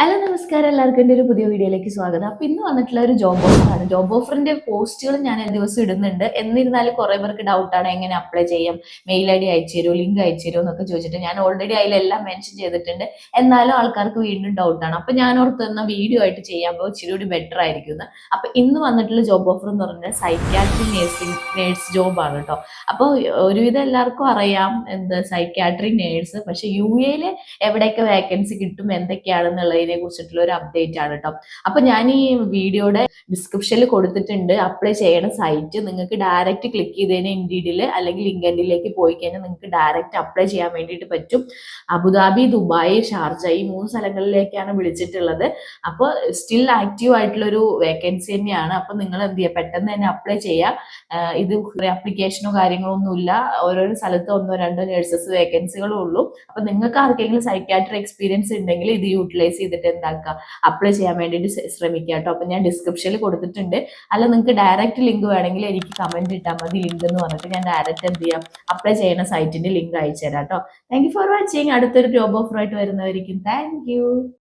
Hello നമസ്കാരം എല്ലാവർക്കും എൻ്റെ ഒരു പുതിയ വീഡിയോയിലേക്ക് സ്വാഗതം. അപ്പോൾ ഇന്ന് വന്നിട്ടുള്ള ഒരു ജോബ് ഓഫറാണ്. ജോബ് ഓഫറിന്റെ പോസ്റ്റുകൾ ഞാൻ ദിവസം ഇടുന്നുണ്ട്. എന്നിരുന്നാലും കുറേ പേർക്ക് ഡൗട്ടാണ് എങ്ങനെ അപ്ലൈ ചെയ്യാം, മെയിൽ ഐ ഡി അയച്ചു തരുമോ, ലിങ്ക് അയച്ചു തരുമോ എന്നൊക്കെ ചോദിച്ചിട്ട് ഞാൻ ഓൾറെഡി അതിലെല്ലാം മെൻഷൻ ചെയ്തിട്ടുണ്ട്. എന്നാലും ആൾക്കാർക്ക് വീണ്ടും ഡൗട്ടാണ്. അപ്പോൾ ഞാൻ ഓർത്തുന്ന വീഡിയോ ആയിട്ട് ചെയ്യാമ്പോൾ ഇച്ചിരി കൂടി ബെറ്റർ ആയിരിക്കും എന്ന്. അപ്പോൾ ഇന്ന് വന്നിട്ടുള്ള ജോബ് ഓഫർ എന്ന് പറഞ്ഞാൽ സൈക്യാട്രി നേഴ്സ് ജോബാണ് കേട്ടോ. അപ്പോൾ ഒരുവിധം എല്ലാവർക്കും അറിയാം എന്ത് സൈക്യാട്രി നേഴ്സ്. പക്ഷേ യു എയിൽ എവിടെയൊക്കെ വേക്കൻസി കിട്ടും എന്തൊക്കെയാണെന്നുള്ളതിനെ കുറിച്ചിട്ടുള്ള ഒരു അപ്ഡേറ്റ് ആണ് കേട്ടോ. അപ്പൊ ഞാൻ ഈ വീഡിയോയുടെ ഡിസ്ക്രിപ്ഷനിൽ കൊടുത്തിട്ടുണ്ട് അപ്ലൈ ചെയ്യണ സൈറ്റ്. നിങ്ങൾക്ക് ഡയറക്റ്റ് ക്ലിക്ക് ചെയ്തതിന് ഇൻഡീഡിൽ അല്ലെങ്കിൽ ലിങ്കൻഡിലേക്ക് പോയി കഴിഞ്ഞാൽ നിങ്ങൾക്ക് ഡയറക്റ്റ് അപ്ലൈ ചെയ്യാൻ വേണ്ടിയിട്ട് പറ്റും. അബുദാബി, ദുബായ്, ഷാർജ ഈ 3 സ്ഥലങ്ങളിലേക്കാണ് വിളിച്ചിട്ടുള്ളത്. അപ്പോൾ സ്റ്റിൽ ആക്റ്റീവ് ആയിട്ടുള്ള ഒരു വേക്കൻസി തന്നെയാണ്. അപ്പൊ നിങ്ങൾ എന്ത് ചെയ്യുക, പെട്ടെന്ന് തന്നെ അപ്ലൈ ചെയ്യുക. ഇത് ആപ്ലിക്കേഷനോ കാര്യങ്ങളോ ഒന്നുമില്ല. ഓരോരോ സ്ഥലത്ത് 1-2 നഴ്സസ് വേക്കൻസികളും ഉള്ളൂ. അപ്പൊ നിങ്ങൾക്ക് ആർക്കെങ്കിലും സൈക്യാട്രി എക്സ്പീരിയൻസ് ഉണ്ടെങ്കിൽ ഇത് യൂട്ടിലൈസ് ചെയ്തിട്ട് എന്താക്കുക, അപ്ലൈ ചെയ്യാൻ വേണ്ടിയിട്ട് ശ്രമിക്കുക കേട്ടോ. അപ്പൊ ഞാൻ ഡിസ്ക്രിപ്ഷനിൽ കൊടുത്തിട്ടുണ്ട്. അല്ല നിങ്ങൾക്ക് ഡയറക്റ്റ് ലിങ്ക് വേണമെങ്കിൽ എനിക്ക് കമന്റ് ഇട്ടാൽ മതി, ലിങ്ക് എന്ന് പറഞ്ഞിട്ട് ഞാൻ ഡയറക്റ്റ് എന്ത് ചെയ്യാം, അപ്ലൈ ചെയ്യുന്ന സൈറ്റിന്റെ ലിങ്ക് അയച്ചു തരാം കേട്ടോ. Thank you for watching. അടുത്തൊരു ജോബ് ഓഫറായിട്ട് വരുന്നവരിക്കും. Thank U.